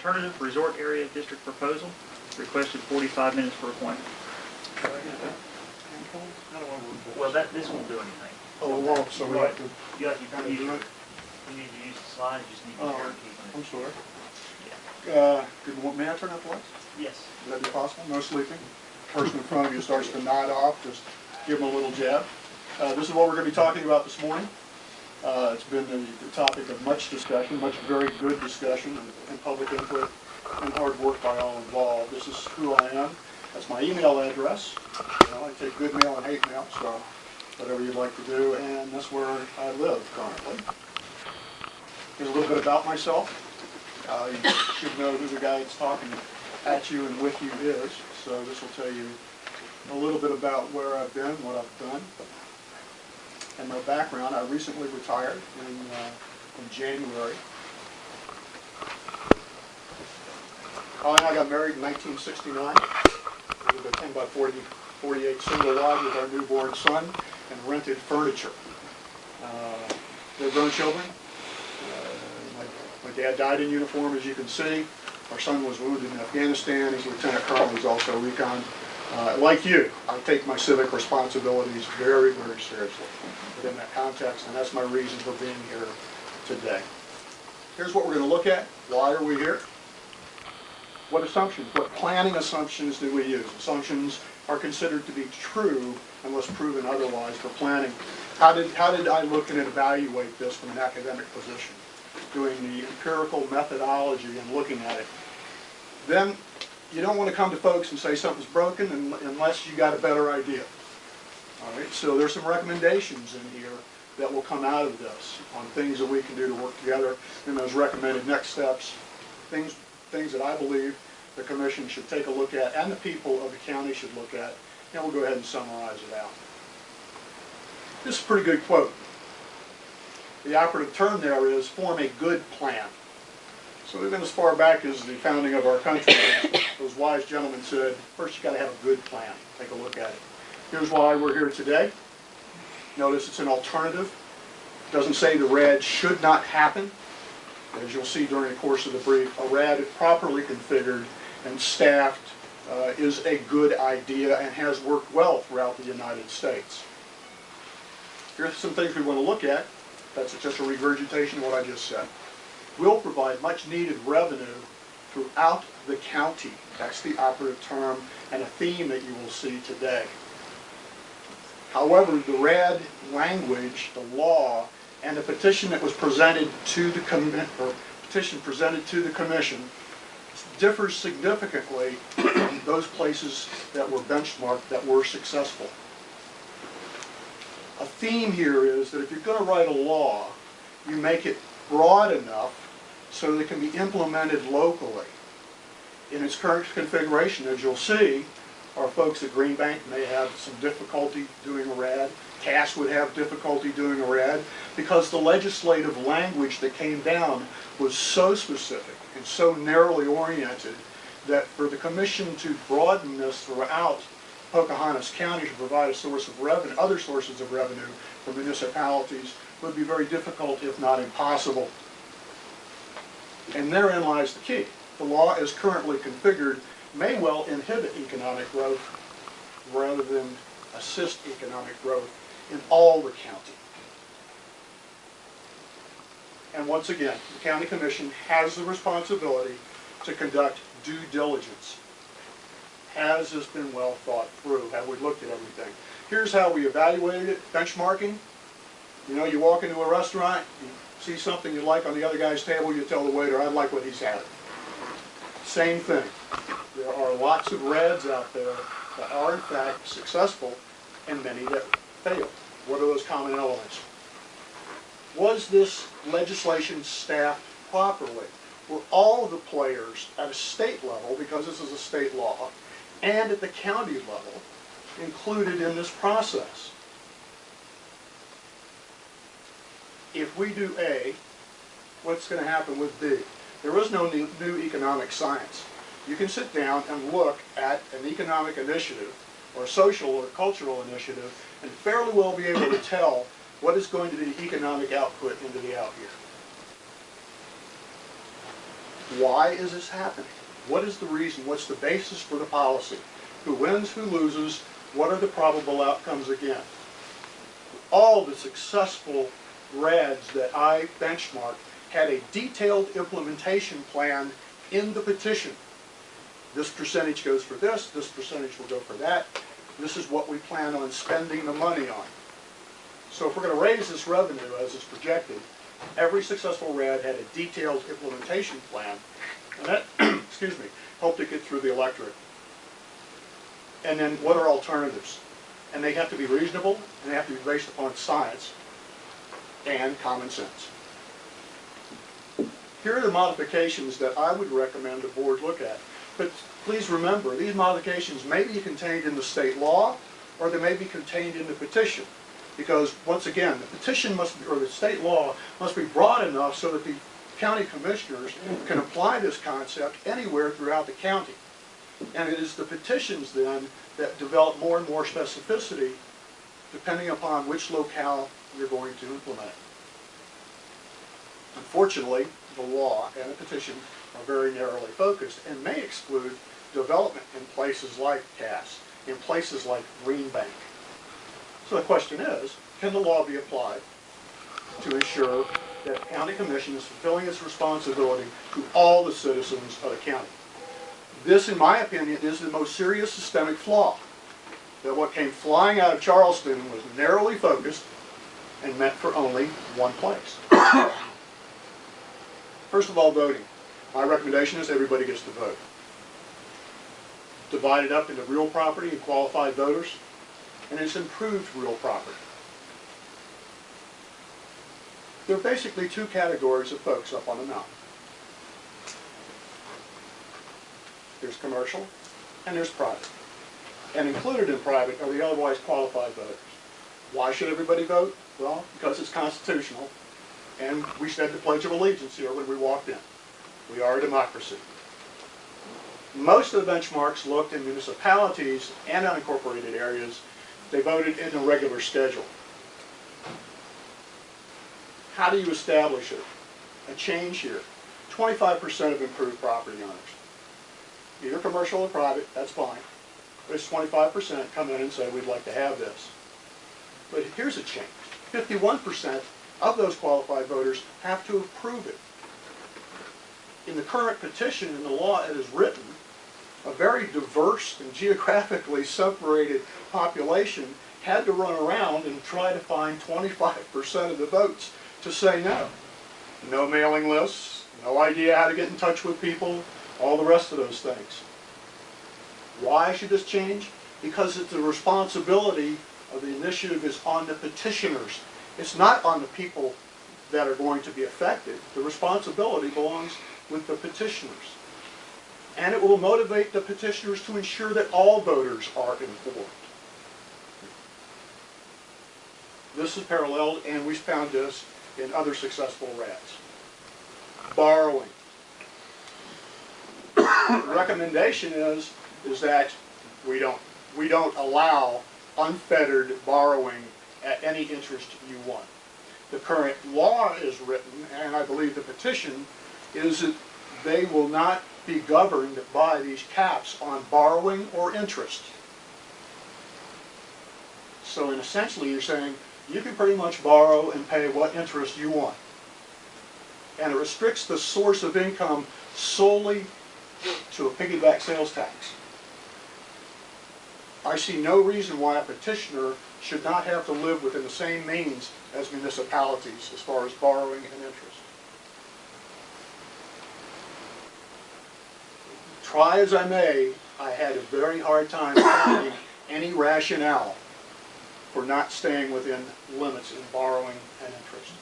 alternative resort area district proposal. Requested 45 minutes for appointment. Well, this won't do anything. Oh, well, so we have to... You need to use the slide, you just need to share keeping it. I'm sorry. Yeah. Good morning. May I turn up the lights? Yes. Would that be possible? No sleeping. Person in front of you starts to nod off, just give them a little jab. This is what we're going to be talking about this morning. It's been the topic of much discussion, much very good discussion and public input and hard work by all involved. This is who I am. That's my email address. I take good mail and hate mail, so whatever you'd like to do, and that's where I live currently. Here's a little bit about myself. You should know who the guy that's talking at you and with you is, so this will tell you a little bit about where I've been, what I've done, and my background. I recently retired in January. Holly and I got married in 1969. We lived a 10 by 48 single wide with our newborn son and rented furniture. They're grown children. My dad died in uniform, as you can see. Our son was wounded in Afghanistan. He's a lieutenant colonel. He's also recon. Like you, I take my civic responsibilities very, very seriously within that context, and that's my reason for being here today. Here's what we're going to look at. Why are we here? What assumptions, what planning assumptions do we use? Assumptions are considered to be true unless proven otherwise for planning. How did I look and evaluate this from an academic position? Doing the empirical methodology and looking at it. Then you don't want to come to folks and say something's broken unless you got a better idea. All right, so there's some recommendations in here that will come out of this on things that we can do to work together, and those recommended next steps, things that I believe the Commission should take a look at and the people of the county should look at, and we'll go ahead and summarize it out. This is a pretty good quote. The operative term there is form a good plan. So even as far back as the founding of our country, those wise gentlemen said, first you got to have a good plan. Take a look at it. Here's why we're here today. Notice it's an alternative. It doesn't say the RAD should not happen. As you'll see during the course of the brief, a RAD properly configured and staffed is a good idea and has worked well throughout the United States. Here's some things we want to look at. That's just a regurgitation of what I just said. Will provide much needed revenue throughout the county. That's the operative term and a theme that you will see today. However, the RAD language, the law, and the petition that was presented to the Commission differs significantly from those places that were benchmarked that were successful. A theme here is that if you're going to write a law, you make it broad enough so that it can be implemented locally. In its current configuration, as you'll see, our folks at Green Bank may have some difficulty doing a RAD. Cass would have difficulty doing a RAD because the legislative language that came down was so specific and so narrowly oriented that for the Commission to broaden this throughout Pocahontas County to provide a source of revenue, other sources of revenue for municipalities would be very difficult, if not impossible. And therein lies the key. The law as currently configured may well inhibit economic growth rather than assist economic growth in all the county. And once again, the County Commission has the responsibility to conduct due diligence. Has this been well thought through? Have we looked at everything? Here's how we evaluated it, benchmarking. You know, you walk into a restaurant, you see something you like on the other guy's table, you tell the waiter, I'd like what he's having. Same thing. There are lots of RADs out there that are in fact successful and many that fail. What are those common elements? Was this legislation staffed properly? Were all of the players at a state level, because this is a state law, and at the county level included in this process? If we do A, what's going to happen with B? There is no new economic science. You can sit down and look at an economic initiative or a social or cultural initiative and fairly well be able to tell what is going to be economic output into the out year. Why is this happening? What is the reason? What's the basis for the policy? Who wins, who loses? What are the probable outcomes again? All the successful RADs that I benchmarked had a detailed implementation plan in the petition. This percentage goes for this percentage will go for that. This is what we plan on spending the money on. So if we're going to raise this revenue as is projected, every successful RAD had a detailed implementation plan, and that, excuse me, helped it get through the electorate. And then what are alternatives? And they have to be reasonable, and they have to be based upon science and common sense. Here are the modifications that I would recommend the board look at. But please remember, these modifications may be contained in the state law, or they may be contained in the petition. Because, once again, the petition must be, or the state law must be broad enough so that the county commissioners can apply this concept anywhere throughout the county. And it is the petitions, then, that develop more and more specificity depending upon which locale you're going to implement it. Unfortunately, the law and the petition are very narrowly focused and may exclude development in places like Cass, in places like Greenbank. So the question is, can the law be applied to ensure that the county commission is fulfilling its responsibility to all the citizens of the county? This, in my opinion, is the most serious systemic flaw. That what came flying out of Charleston was narrowly focused and meant for only one place. First of all, voting. My recommendation is everybody gets to vote. Divide it up into real property and qualified voters, and it's improved real property. There are basically two categories of folks up on the mountain. There's commercial and there's private. And included in private are the otherwise qualified voters. Why should everybody vote? Well, because it's constitutional, and we said the Pledge of Allegiance here when we walked in. We are a democracy. Most of the benchmarks looked in municipalities and unincorporated areas. They voted in a regular schedule. How do you establish it? A change here. 25% of improved property owners. Either commercial or private, that's fine. But it's 25% come in and say, we'd like to have this. But here's a change. 51% of those qualified voters have to approve it. In the current petition, in the law it is written, a very diverse and geographically separated population had to run around and try to find 25% of the votes to say no. No mailing lists, no idea how to get in touch with people, all the rest of those things. Why should this change? Because it's the responsibility of the initiative is on the petitioners. It's not on the people that are going to be affected. The responsibility belongs with the petitioners. And it will motivate the petitioners to ensure that all voters are informed. This is paralleled, and we found this in other successful RADs. Borrowing. The recommendation is that we don't allow unfettered borrowing at any interest you want. The current law is written, and I believe the petition, is that they will not be governed by these caps on borrowing or interest. So essentially you're saying you can pretty much borrow and pay what interest you want. And it restricts the source of income solely to a piggyback sales tax. I see no reason why a petitioner should not have to live within the same means as municipalities as far as borrowing and interest. Try as I may, I had a very hard time finding any rationale for not staying within limits in borrowing and interest.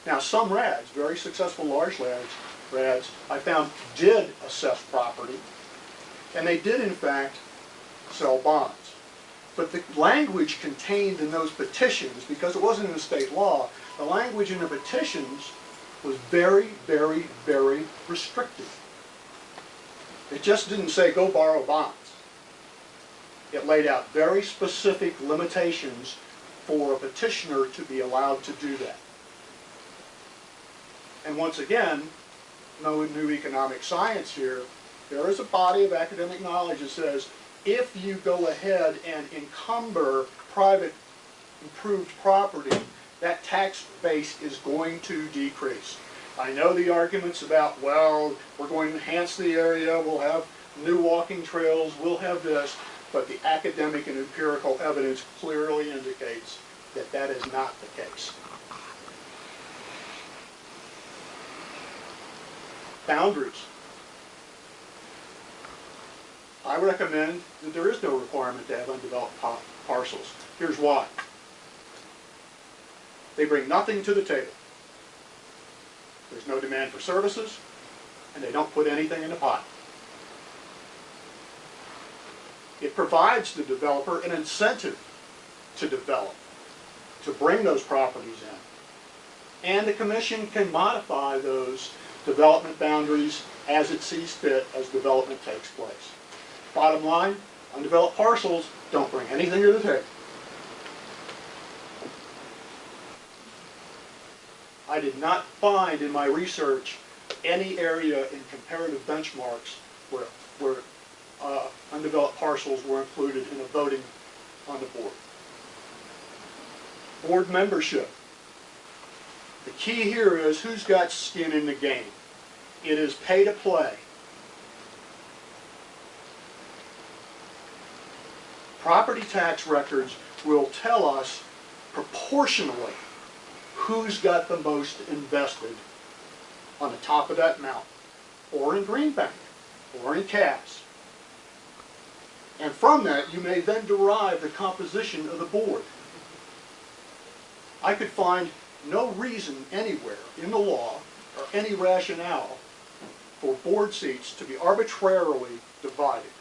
Now some RADs, very successful large RADs, I found did assess property, and they did in fact sell bonds. But the language contained in those petitions, because it wasn't in the state law, the language in the petitions was very, very, very restrictive. It just didn't say go borrow bonds. It laid out very specific limitations for a petitioner to be allowed to do that. And once again, no new economic science here. There is a body of academic knowledge that says if you go ahead and encumber private improved property, that tax base is going to decrease. I know the arguments about, well, we're going to enhance the area, we'll have new walking trails, we'll have this, but the academic and empirical evidence clearly indicates that that is not the case. Boundaries. I recommend that there is no requirement to have undeveloped parcels. Here's why. They bring nothing to the table. There's no demand for services, and they don't put anything in the pot. It provides the developer an incentive to develop, to bring those properties in. And the commission can modify those development boundaries as it sees fit as development takes place. Bottom line, undeveloped parcels don't bring anything to the table. I did not find in my research any area in comparative benchmarks where undeveloped parcels were included in a voting on the board. Board membership. The key here is who's got skin in the game. It is pay to play. Property tax records will tell us proportionally who's got the most invested on the top of that mountain, or in Greenbank, or in Cass. And from that, you may then derive the composition of the board. I could find no reason anywhere in the law or any rationale for board seats to be arbitrarily divided.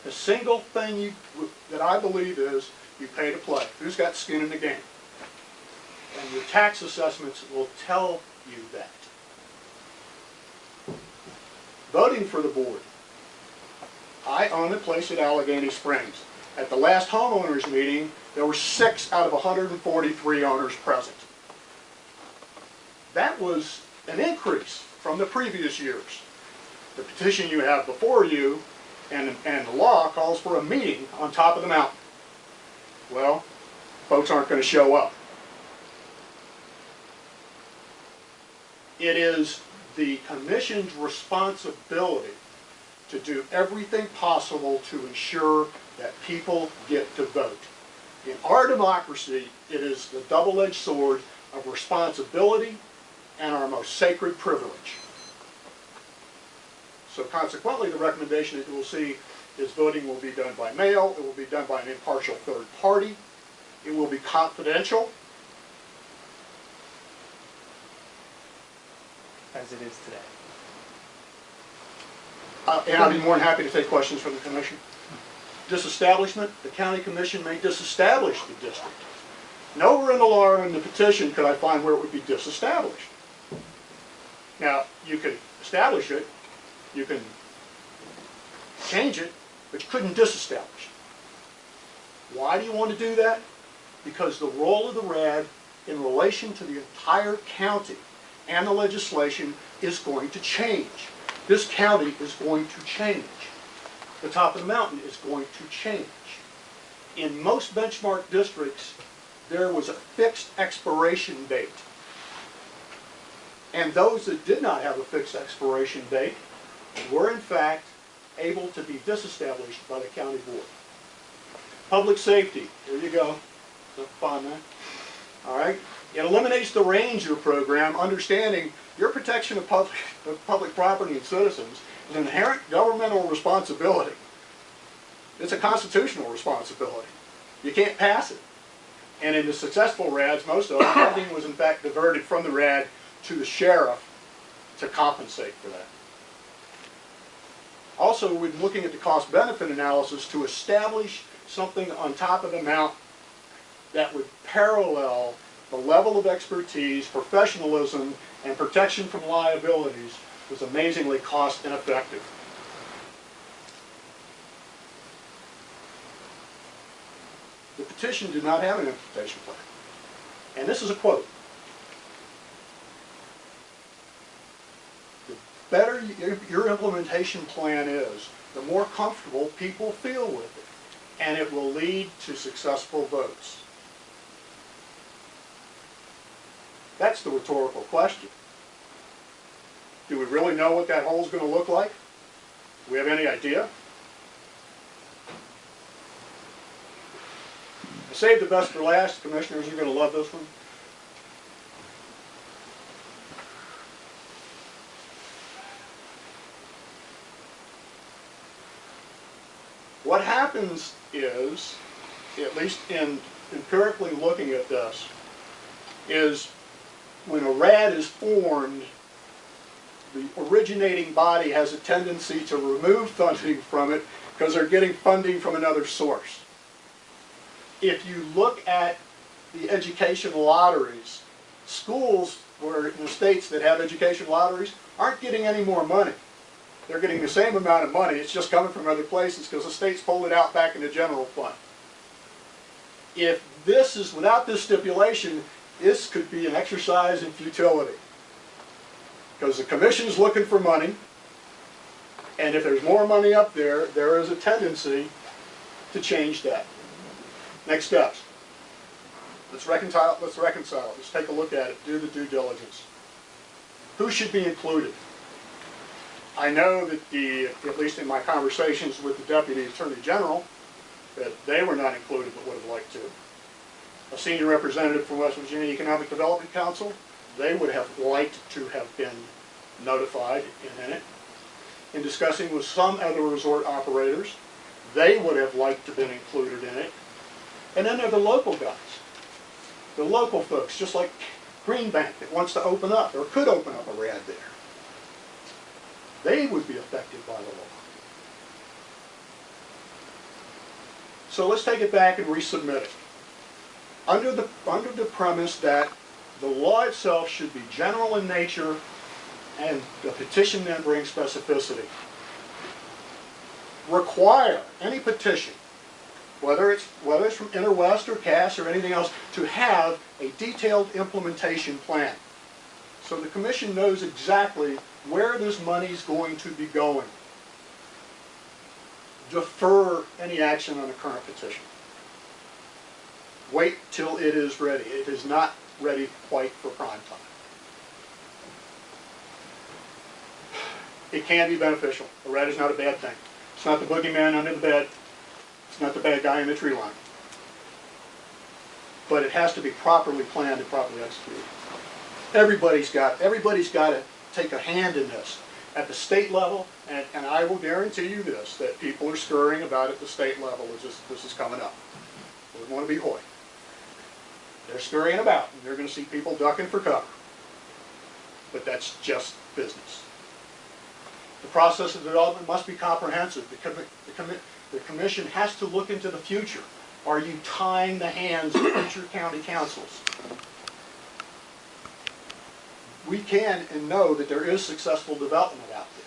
The single thing that I believe is you pay to play. Who's got skin in the game? And your tax assessments will tell you that. Voting for the board. I own a place at Allegheny Springs. At the last homeowners meeting, there were 6 out of 143 owners present. That was an increase from the previous years. The petition you have before you and the law calls for a meeting on top of the mountain. Well, folks aren't going to show up. It is the commission's responsibility to do everything possible to ensure that people get to vote. In our democracy, it is the double-edged sword of responsibility and our most sacred privilege. So consequently, the recommendation that you will see is voting will be done by mail, it will be done by an impartial third party, it will be confidential. As it is today. And I'd be more than happy to take questions from the commission. Disestablishment, the county commission may disestablish the district. Nowhere in the law or in the petition could I find where it would be disestablished. Now, you could establish it, you can change it, but you couldn't disestablish it. Why do you want to do that? Because the role of the RAD in relation to the entire county and the legislation is going to change. This county is going to change. The top of the mountain is going to change. In most benchmark districts, there was a fixed expiration date. And those that did not have a fixed expiration date were in fact able to be disestablished by the county board. Public safety, here you go. Fun, man. All right. It eliminates the ranger program, understanding your protection of public property and citizens is an inherent governmental responsibility. It's a constitutional responsibility. You can't pass it. And in the successful RADs, most of them, funding was in fact diverted from the RAD to the sheriff to compensate for that. Also, we're looking at the cost-benefit analysis to establish something on top of the mountain that would parallel the level of expertise, professionalism, and protection from liabilities was amazingly cost ineffective. The petition did not have an implementation plan. And this is a quote. The better your implementation plan is, the more comfortable people feel with it, and it will lead to successful votes. That's the rhetorical question. Do we really know what that hole is going to look like? Do we have any idea? I saved the best for last. Commissioners, you're going to love this one. What happens is, at least in empirically looking at this, is when a RAD is formed, the originating body has a tendency to remove funding from it because they're getting funding from another source. If you look at the education lotteries, schools where in the states that have education lotteries aren't getting any more money. They're getting the same amount of money, it's just coming from other places because the states pulled it out back in the general fund. If this is, without this stipulation, this could be an exercise in futility. Because the commission's looking for money, and if there's more money up there, there is a tendency to change that. Next steps. Let's reconcile. Let's take a look at it. Do the due diligence. Who should be included? I know that at least in my conversations with the Deputy Attorney General, that they were not included but would have liked to. A senior representative from West Virginia Economic Development Council, they would have liked to have been notified in it. In discussing with some other resort operators, they would have liked to have been included in it. And then there are the local guys, the local folks, just like Greenbank that wants to open up or could open up a RAD there. They would be affected by the law. So let's take it back and resubmit it. Under the premise that the law itself should be general in nature and the petition then brings specificity. Require any petition, whether it's from Interwest or Cass or anything else, to have a detailed implementation plan. So the Commission knows exactly where this money is going to be going. Defer any action on a current petition. Wait till it is ready. It is not ready quite for prime time. It can be beneficial. A RAD is not a bad thing. It's not the boogeyman under the bed. It's not the bad guy in the tree line. But it has to be properly planned and properly executed. Everybody's got to take a hand in this at the state level, and I will guarantee you this, that people are scurrying about at the state level as this is coming up. They don't want to be hoy. They're scurrying about, and they're going to see people ducking for cover. But that's just business. The process of development must be comprehensive. The Commission has to look into the future. Are you tying the hands of future county councils? We can and know that there is successful development out there.